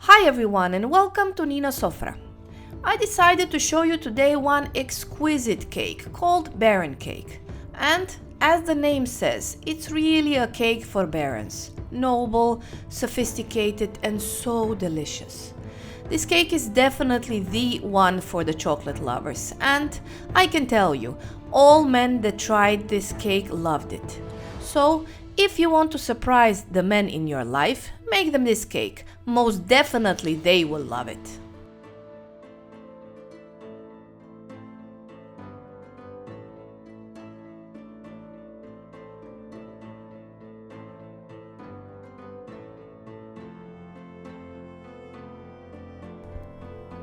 Hi everyone and welcome to Nina Sofra. I decided to show you today one exquisite cake called Baron cake. And as the name says, it's really a cake for barons. Noble, sophisticated and so delicious. This cake is definitely the one for the chocolate lovers, and I can tell you, all men that tried this cake loved it. So, if you want to surprise the men in your life, make them this cake. Most definitely they will love it.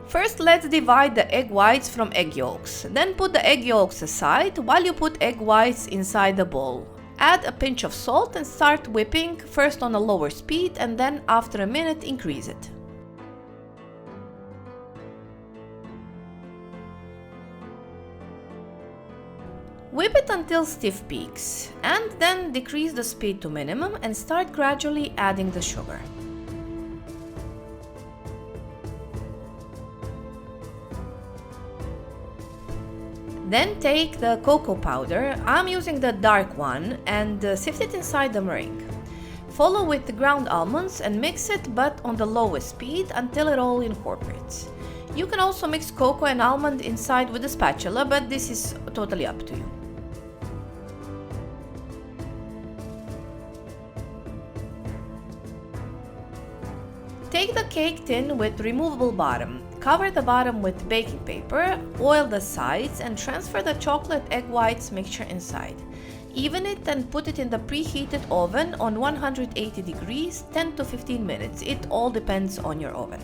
First, let's divide the egg whites from egg yolks. Then put the egg yolks aside while you put egg whites inside the bowl. Add a pinch of salt and start whipping, first on a lower speed and then after a minute increase it. Whip it until stiff peaks and then decrease the speed to minimum and start gradually adding the sugar. Then take the cocoa powder, I'm using the dark one, and sift it inside the meringue. Follow with the ground almonds and mix it but on the lowest speed until it all incorporates. You can also mix cocoa and almond inside with a spatula, but this is totally up to you. Take the cake tin with removable bottom. Cover the bottom with baking paper, oil the sides and transfer the chocolate egg whites mixture inside. Even it and put it in the preheated oven on 180 degrees 10 to 15 minutes. It all depends on your oven.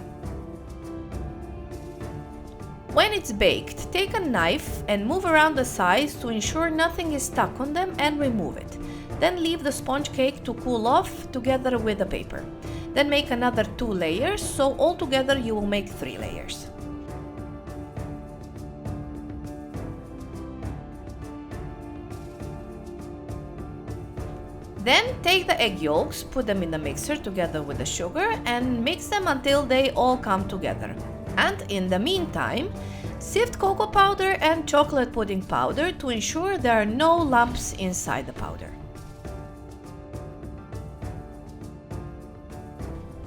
When it's baked, take a knife and move around the sides to ensure nothing is stuck on them and remove it. Then leave the sponge cake to cool off together with the paper. Then make another 2 layers, so altogether you will make 3 layers. Then take the egg yolks, put them in the mixer together with the sugar and mix them until they all come together. And in the meantime, sift cocoa powder and chocolate pudding powder to ensure there are no lumps inside the powder.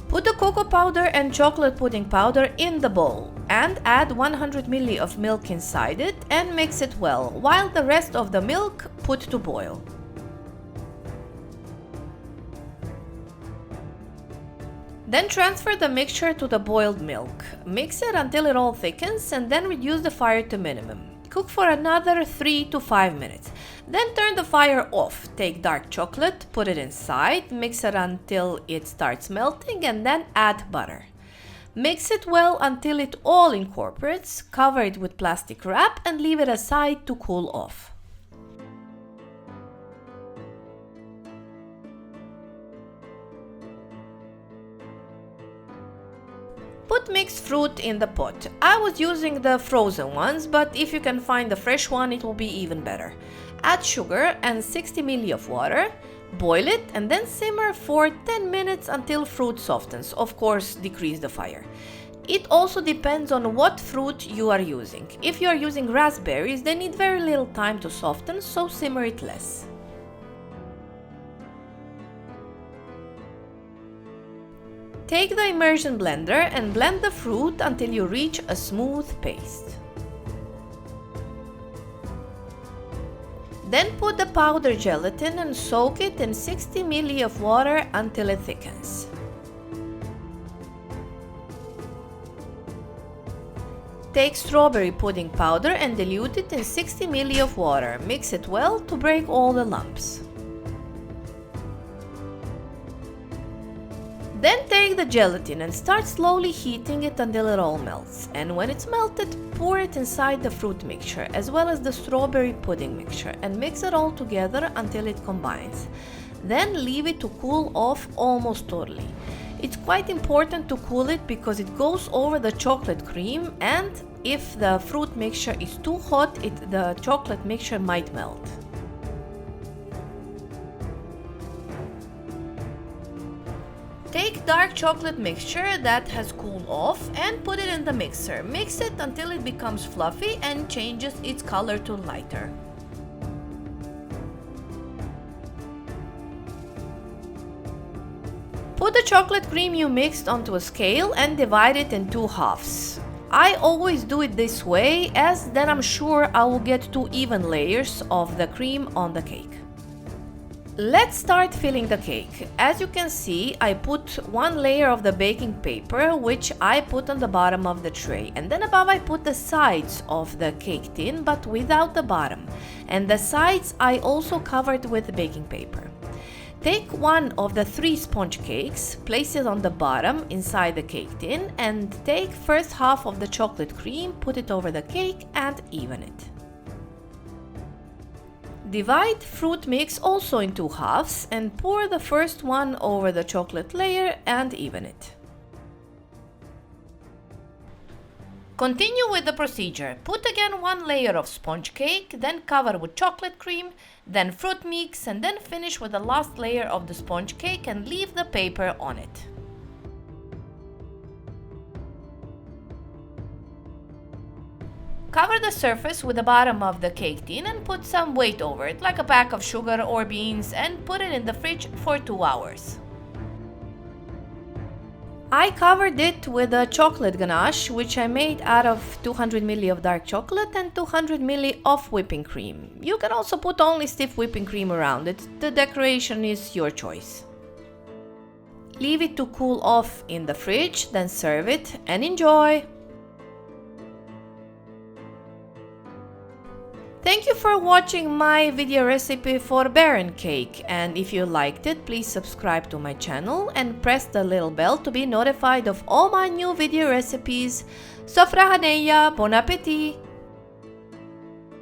Put the cocoa powder and chocolate pudding powder in the bowl and add 100 ml of milk inside it and mix it well, while the rest of the milk put to boil. Then transfer the mixture to the boiled milk. Mix it until it all thickens and then reduce the fire to minimum. Cook for another 3 to 5 minutes. Then turn the fire off. Take dark chocolate, put it inside, mix it until it starts melting and then add butter. Mix it well until it all incorporates, cover it with plastic wrap and leave it aside to cool off. Put mixed fruit in the pot. I was using the frozen ones, but if you can find the fresh one, it will be even better. Add sugar and 60 ml of water, boil it and then simmer for 10 minutes until fruit softens. Of course, decrease the fire. It also depends on what fruit you are using. If you are using raspberries, they need very little time to soften, so simmer it less. Take the immersion blender and blend the fruit until you reach a smooth paste. Then put the powdered gelatin and soak it in 60 ml of water until it thickens. Take strawberry pudding powder and dilute it in 60 ml of water. Mix it well to break all the lumps. Then take the gelatin and start slowly heating it until it all melts. And when it's melted, pour it inside the fruit mixture as well as the strawberry pudding mixture and mix it all together until it combines. Then leave it to cool off almost totally. It's quite important to cool it because it goes over the chocolate cream, and if the fruit mixture is too hot, the chocolate mixture might melt. Take Take dark chocolate mixture that has cooled off and put it in the mixer. Mix it until it becomes fluffy and changes its color to lighter. Put the chocolate cream you mixed onto a scale and divide it in 2 halves. I always do it this way, as then I'm sure I will get 2 even layers of the cream on the cake. Let's start filling the cake. As you can see, I put 1 layer of the baking paper, which I put on the bottom of the tray, and then above I put the sides of the cake tin, but without the bottom, and the sides I also covered with baking paper. Take 1 of the 3 sponge cakes, place it on the bottom inside the cake tin, and take first half of the chocolate cream, put it over the cake and even it. Divide fruit mix also in 2 halves and pour the first one over the chocolate layer and even it. Continue with the procedure. Put again 1 layer of sponge cake, then cover with chocolate cream, then fruit mix, and then finish with the last layer of the sponge cake and leave the paper on it. Cover the surface with the bottom of the cake tin and put some weight over it, like a pack of sugar or beans, and put it in the fridge for 2 hours. I covered it with a chocolate ganache, which I made out of 200 ml of dark chocolate and 200 ml of whipping cream. You can also put only stiff whipping cream around it. The decoration is your choice. Leave it to cool off in the fridge, then serve it and enjoy! Thank you for watching my video recipe for barren cake, and if you liked it, please subscribe to my channel and press the little bell to be notified of all my new video recipes. Sofra Haneya, bon appétit!